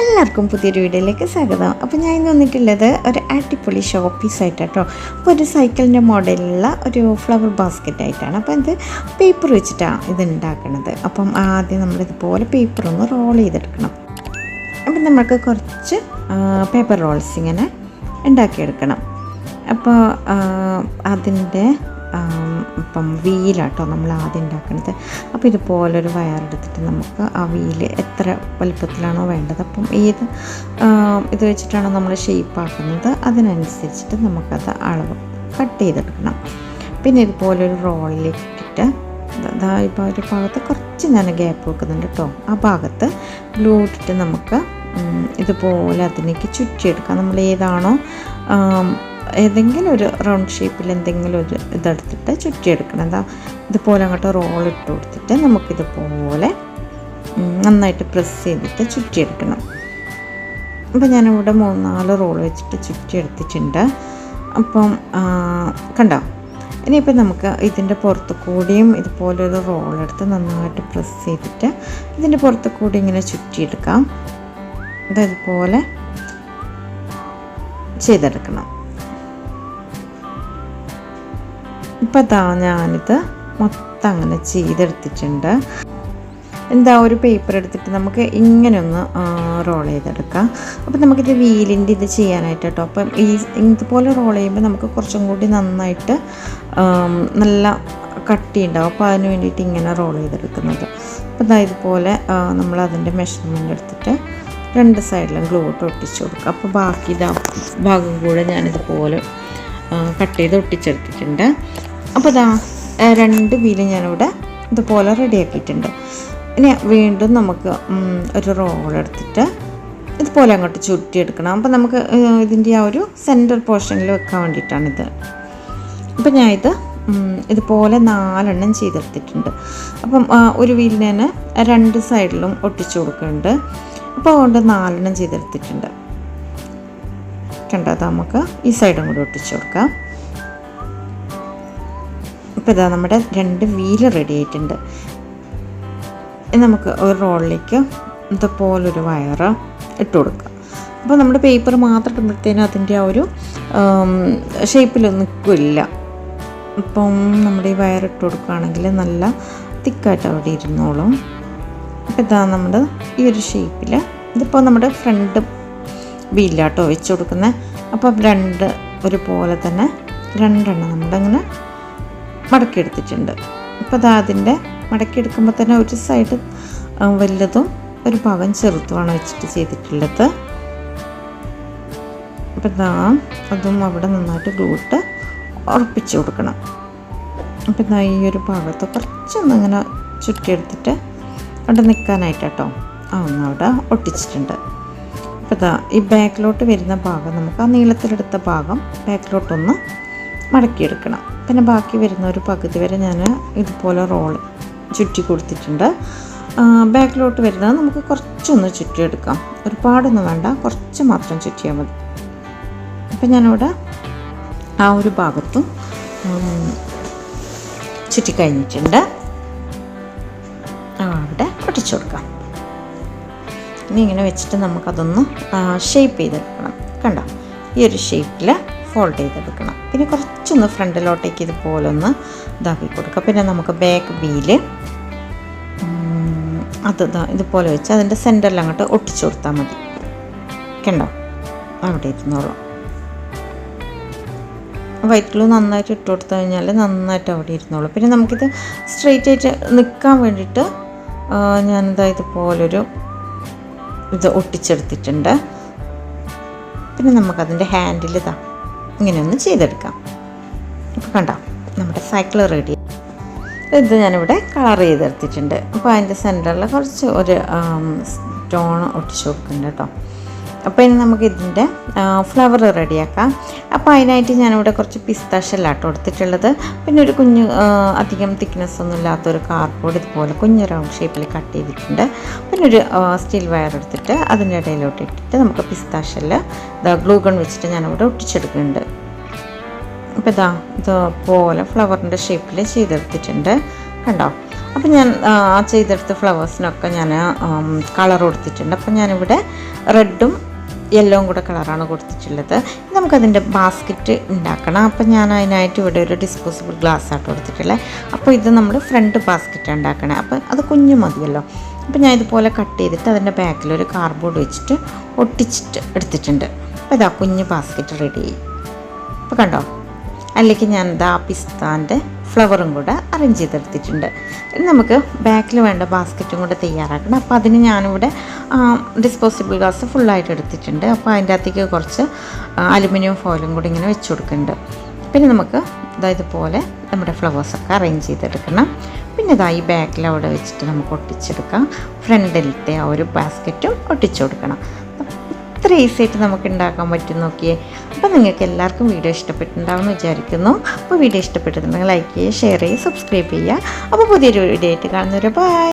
എല്ലാവർക്കും പുതിയൊരു വീഡിയോയിലേക്ക് സ്വാഗതം. അപ്പോൾ ഞാൻ ഇന്ന് വന്നിട്ടുള്ളത് ഒരു അടിപൊളി ഷോ പീസ് ആയിട്ടാട്ടോ. അപ്പോൾ ഒരു സൈക്കിളിൻ്റെ മോഡലുള്ള ഒരു ഫ്ലവർ ബാസ്ക്കറ്റ് ആയിട്ടാണ്. അപ്പോൾ ഇത് പേപ്പർ വെച്ചിട്ടാണ് ഇത് ഉണ്ടാക്കുന്നത്. അപ്പം ആദ്യം നമ്മളിതുപോലെ പേപ്പറൊന്ന് റോൾ ചെയ്തെടുക്കണം. അപ്പം നമുക്ക് കുറച്ച് പേപ്പർ റോൾസ് ഇങ്ങനെ ഉണ്ടാക്കിയെടുക്കണം. അപ്പോൾ അതിൻ്റെ ഇപ്പം വീലാട്ടോ നമ്മൾ ആദ്യം ഉണ്ടാക്കുന്നത്. അപ്പോൾ ഇതുപോലൊരു വയറെടുത്തിട്ട് നമുക്ക് ആ വീല് എത്ര വലുപ്പത്തിലാണോ വേണ്ടത്, അപ്പം ഏത് ഇത് വെച്ചിട്ടാണോ നമ്മൾ ഷേപ്പ് ആക്കുന്നത് അതിനനുസരിച്ചിട്ട് നമുക്കത് അളവ് കട്ട് ചെയ്തെടുക്കണം. പിന്നെ ഇതുപോലൊരു റോളിലേക്ക് ഇട്ടിട്ട് ഇപ്പോൾ ഒരു ഭാഗത്ത് കുറച്ച് ഞാൻ ഗ്യാപ്പ് വെക്കുന്നുണ്ട് കേട്ടോ. ആ ഭാഗത്ത് ഗ്ലൂ ഇട്ടിട്ട് നമുക്ക് ഇതുപോലെ അതിലേക്ക് ചുറ്റിയെടുക്കാം. നമ്മൾ ഏതാണോ ഏതെങ്കിലും ഒരു റൗണ്ട് ഷേപ്പിൽ എന്തെങ്കിലും ഒരു ഇതെടുത്തിട്ട് ചുറ്റിയെടുക്കണം. എന്താ ഇതുപോലെ അങ്ങോട്ട് റോൾ ഇട്ട് കൊടുത്തിട്ട് നമുക്കിതുപോലെ നന്നായിട്ട് പ്രസ് ചെയ്തിട്ട് ചുറ്റിയെടുക്കണം. അപ്പോൾ ഞാനിവിടെ 3-4 റോൾ വെച്ചിട്ട് ചുറ്റിയെടുത്തിട്ടുണ്ട്. അപ്പം കണ്ടോ, ഇനിയിപ്പോൾ നമുക്ക് ഇതിൻ്റെ പുറത്ത് കൂടിയും ഇതുപോലൊരു റോളെടുത്ത് നന്നായിട്ട് പ്രസ് ചെയ്തിട്ട് ഇതിൻ്റെ പുറത്ത് കൂടി ഇങ്ങനെ ചുറ്റിയെടുക്കാം. ഇതുപോലെ ചെയ്തെടുക്കണം. ഇപ്പോൾ ഞാനിത് മൊത്തം അങ്ങനെ ചെയ്തെടുത്തിട്ടുണ്ട്. എന്താ ഒരു പേപ്പർ എടുത്തിട്ട് നമുക്ക് ഇങ്ങനെ ഒന്ന് റോൾ ചെയ്തെടുക്കാം. അപ്പോൾ നമുക്കിത് വീലിൻ്റെ ഇത് ചെയ്യാനായിട്ട് കേട്ടോ. അപ്പം ഇതുപോലെ റോൾ ചെയ്യുമ്പോൾ നമുക്ക് കുറച്ചും കൂടി നന്നായിട്ട് നല്ല കട്ടി ഉണ്ടാവും. അപ്പോൾ അതിന് വേണ്ടിയിട്ട് ഇങ്ങനെ റോൾ ചെയ്തെടുക്കുന്നത്. അപ്പോൾ ഇതുപോലെ നമ്മൾ അതിൻ്റെ മെഷർമെൻ്റ് എടുത്തിട്ട് 2 സൈഡിലും ഗ്ലൂ ഇട്ട് ഒട്ടിച്ച് കൊടുക്കുക. അപ്പോൾ ബാക്കി ഭാഗം കൂടെ ഞാനിതുപോലെ കട്ട് ചെയ്ത് ഒട്ടിച്ചെടുത്തിട്ടുണ്ട്. അപ്പോൾ 2 വീല് ഞാനിവിടെ ഇതുപോലെ റെഡിയാക്കിയിട്ടുണ്ട്. ഇനി വീണ്ടും നമുക്ക് ഒരു റോൾ എടുത്തിട്ട് ഇതുപോലെ അങ്ങോട്ട് ചുറ്റിയെടുക്കണം. അപ്പോൾ നമുക്ക് ഇതിൻ്റെ ആ ഒരു സെൻറ്റർ പോർഷനിൽ വെക്കാൻ വേണ്ടിയിട്ടാണിത്. അപ്പോൾ ഞാൻ ഇതുപോലെ 4 എണ്ണം ചെയ്തെടുത്തിട്ടുണ്ട്. അപ്പം ഒരു വീലിന് തന്നെ 2 സൈഡിലും ഒട്ടിച്ചു കൊടുക്കുന്നുണ്ട്. അപ്പോൾ അതുകൊണ്ട് 4 എണ്ണം ചെയ്തെടുത്തിട്ടുണ്ട്. കണ്ടോ, നമുക്ക് ഈ സൈഡും കൂടി ഒട്ടിച്ചു കൊടുക്കാം. ഇപ്പോൾ ഇതാ നമ്മുടെ 2 വീല് റെഡി ആയിട്ടുണ്ട്. നമുക്ക് ഒരു റോളിലേക്ക് ഇതുപോലൊരു വയറ് ഇട്ട് കൊടുക്കാം. അപ്പോൾ നമ്മുടെ പേപ്പർ മാത്രം ഇടുമ്പോഴത്തേനും അതിൻ്റെ ആ ഒരു ഷേപ്പിലൊന്നും നിൽക്കില്ല. ഇപ്പം നമ്മുടെ ഈ വയറിട്ട് കൊടുക്കുകയാണെങ്കിൽ നല്ല തിക്കായിട്ട് അവിടെ ഇരുന്നോളും. അപ്പോൾ ഇതാ നമ്മുടെ ഈ ഒരു ഷേപ്പിൽ ഇതിപ്പോൾ നമ്മുടെ ഫ്രണ്ട് വീലാട്ടോ വെച്ച് കൊടുക്കുന്നത്. അപ്പോൾ 2 ഒരുപോലെ തന്നെ 2 എണ്ണം നമ്മളങ്ങനെ മടക്കിയെടുത്തിട്ടുണ്ട്. അപ്പോൾ അതിൻ്റെ മടക്കിയെടുക്കുമ്പോൾ തന്നെ ഒരു സൈഡ് വലുതും ഒരു ഭാഗം ചെറുതുമാണ് വെച്ചിട്ട് ചെയ്തിട്ടുള്ളത്. അപ്പോൾ അതും അവിടെ നന്നായിട്ട് ഗ്ലൂ ഇട്ട് ഉറപ്പിച്ച് കൊടുക്കണം. അപ്പോൾ ഈ ഒരു ഭാഗത്ത് കുറച്ചൊന്നിങ്ങനെ ചുറ്റിയെടുത്തിട്ട് അവിടെ നിൽക്കാനായിട്ടോ ഒന്ന് അവിടെ ഒട്ടിച്ചിട്ടുണ്ട്. അപ്പോൾ ഈ ബാക്കിലോട്ട് വരുന്ന ഭാഗം നമുക്ക് ആ നീളത്തിലെടുത്ത ഭാഗം ബാക്കിലോട്ടൊന്ന് മടക്കിയെടുക്കണം. പിന്നെ ബാക്കി വരുന്ന ഒരു പകുതി വരെ ഞാൻ ഇതുപോലെ റോൾ ചുറ്റി കൊടുത്തിട്ടുണ്ട്. ബാക്കിലോട്ട് വരുന്നത് നമുക്ക് കുറച്ചൊന്ന് ചുറ്റിയെടുക്കാം. ഒരുപാടൊന്നും വേണ്ട, കുറച്ച് മാത്രം ചുറ്റിയാൽ മതി. അപ്പം ഞാനിവിടെ ആ ഒരു ഭാഗത്തും ചുറ്റിക്കഴിഞ്ഞിട്ടുണ്ട്. അവിടെ ഒട്ടിച്ചു കൊടുക്കാം. ഇനി ഇങ്ങനെ വെച്ചിട്ട് നമുക്കതൊന്ന് ഷേപ്പ് ചെയ്തെടുക്കണം. കണ്ടോ, ഈ ഒരു ഷേപ്പിൽ ഫോൾഡ് ചെയ്തെടുക്കണം. പിന്നെ കുറച്ചൊന്ന് ഫ്രണ്ടിലോട്ടേക്ക് ഇതുപോലെ ഒന്ന് ഇതാക്കി കൊടുക്കുക. പിന്നെ നമുക്ക് ബാക്ക് വീല് ഇതുപോലെ വെച്ച് അതിൻ്റെ സെൻറ്ററിൽ അങ്ങോട്ട് ഒട്ടിച്ചു കൊടുത്താൽ മതി. കണ്ടോ, അവിടെ ഇരുന്നോളൂ. വൈറ്റ് ഗ്ലൂ നന്നായിട്ട് ഇട്ട് കൊടുത്തു കഴിഞ്ഞാൽ നന്നായിട്ട് അവിടെ ഇരുന്നോളൂ. പിന്നെ നമുക്കിത് സ്ട്രെയിറ്റ് ആയിട്ട് നിൽക്കാൻ വേണ്ടിയിട്ട് ഇതുപോലൊരു ഇത് ഒട്ടിച്ചെടുത്തിട്ടുണ്ട്. പിന്നെ നമുക്കതിൻ്റെ ഹാൻഡിൽ ഇങ്ങനെ ഒന്ന് ചെയ്തെടുക്കാം. ഇപ്പോൾ കണ്ടോ, നമ്മുടെ സൈക്കിൾ റെഡി. ഇത് ഞാനിവിടെ കളർ ചെയ്തെടുത്തിട്ടുണ്ട്. അപ്പോൾ അതിൻ്റെ സെൻറ്ററിൽ കുറച്ച് ഒരു സ്റ്റോൺ ഒട്ടിച്ച് കൊടുക്കുന്നുണ്ട് കേട്ടോ. അപ്പോൾ ഇനി നമുക്ക് ഇതിൻ്റെ ഫ്ലവർ റെഡിയാക്കാം. അപ്പോൾ അതിനായിട്ട് ഞാനിവിടെ കുറച്ച് പിസ്താഷെല്ലാട്ടോ എടുത്തിട്ടുള്ളത്. പിന്നെ ഒരു കുഞ്ഞ് അധികം തിക്നെസ് ഒന്നും ഇല്ലാത്തൊരു കാർഡ്ബോർഡ് ഇതുപോലെ കുഞ്ഞ് റൗണ്ട് ഷേപ്പിൽ കട്ട് ചെയ്തിട്ടുണ്ട്. പിന്നെ ഒരു സ്റ്റീൽ വയർ എടുത്തിട്ട് അതിൻ്റെ ഇടയിലോട്ട് ഇട്ടിട്ട് നമുക്ക് പിസ്താഷെല്ല് ഗ്ലൂ ഗൺ വെച്ചിട്ട് ഞാനിവിടെ ഒട്ടിച്ചെടുക്കുന്നുണ്ട്. അപ്പോൾ ഇതുപോലെ ഫ്ലവറിൻ്റെ ഷേപ്പിൽ ചെയ്തെടുത്തിട്ടുണ്ട്. കണ്ടോ, അപ്പോൾ ഞാൻ ചെയ്തെടുത്ത ഫ്ലവേഴ്സിനൊക്കെ ഞാൻ കളർ കൊടുത്തിട്ടുണ്ട്. അപ്പോൾ ഞാനിവിടെ റെഡും യെല്ലോയും കൂടെ കളറാണ് കൊടുത്തിട്ടുള്ളത്. നമുക്കതിൻ്റെ ബാസ്ക്കറ്റ് ഉണ്ടാക്കണം. അപ്പോൾ ഞാൻ അതിനായിട്ട് ഇവിടെ ഒരു ഡിസ്പോസിബിൾ ഗ്ലാസ് ആയിട്ട് കൊടുത്തിട്ടുള്ളത്. അപ്പോൾ ഇത് നമ്മൾ ഫ്രണ്ട് ബാസ്ക്കറ്റ് ഉണ്ടാക്കണേ. അപ്പോൾ അത് കുഞ്ഞു മതിയല്ലോ. അപ്പോൾ ഞാൻ ഇതുപോലെ കട്ട് ചെയ്തിട്ട് അതിൻ്റെ ബാക്കിലൊരു കാർഡ്ബോർഡ് വെച്ചിട്ട് ഒട്ടിച്ചിട്ട് എടുത്തിട്ടുണ്ട്. അപ്പോൾ ഇതാ കുഞ്ഞ് ബാസ്ക്കറ്റ് റെഡി ആയി. അപ്പോൾ കണ്ടോ, അതിലേക്ക് ഞാൻ ഇതാ പിസ്താൻ്റെ ഫ്ലവറും കൂടെ അറേഞ്ച് ചെയ്തെടുത്തിട്ടുണ്ട്. ഇനി നമുക്ക് ബാക്കിൽ വേണ്ട ബാസ്ക്കറ്റും കൂടെ തയ്യാറാക്കണം. അപ്പോൾ അതിന് ഞാനിവിടെ ഡിസ്പോസിബിൾ ഗ്ലാസ് ഫുള്ളായിട്ട് എടുത്തിട്ടുണ്ട്. അപ്പോൾ അതിൻ്റെ അകത്തേക്ക് കുറച്ച് അലുമിനിയം ഫോയിലും കൂടി ഇങ്ങനെ വെച്ച് കൊടുക്കുന്നുണ്ട്. പിന്നെ നമുക്ക് ഇതുപോലെ നമ്മുടെ ഫ്ലവേഴ്സൊക്കെ അറേഞ്ച് ചെയ്തെടുക്കണം. പിന്നെ ഈ ബാക്കിൽ അവിടെ വെച്ചിട്ട് നമുക്ക് ഒട്ടിച്ചെടുക്കാം. ഫ്രണ്ടിലത്തെ ആ ഒരു ബാസ്ക്കറ്റും ഒട്ടിച്ചു കൊടുക്കണം. ഇത്ര ഈസി ആയിട്ട് നമുക്ക് ഉണ്ടാക്കാൻ പറ്റും. നോക്കിയേ. അപ്പോൾ നിങ്ങൾക്ക് എല്ലാവർക്കും വീഡിയോ ഇഷ്ടപ്പെട്ടിട്ടുണ്ടാവുമെന്ന് വിചാരിക്കുന്നു. അപ്പോൾ വീഡിയോ ഇഷ്ടപ്പെട്ടിട്ടുണ്ടെങ്കിൽ ലൈക്ക് ചെയ്യുക, ഷെയർ ചെയ്യുക, സബ്സ്ക്രൈബ് ചെയ്യുക. അപ്പോൾ പുതിയൊരു വീഡിയോ ആയിട്ട് കാണുന്നവരെ ബൈ.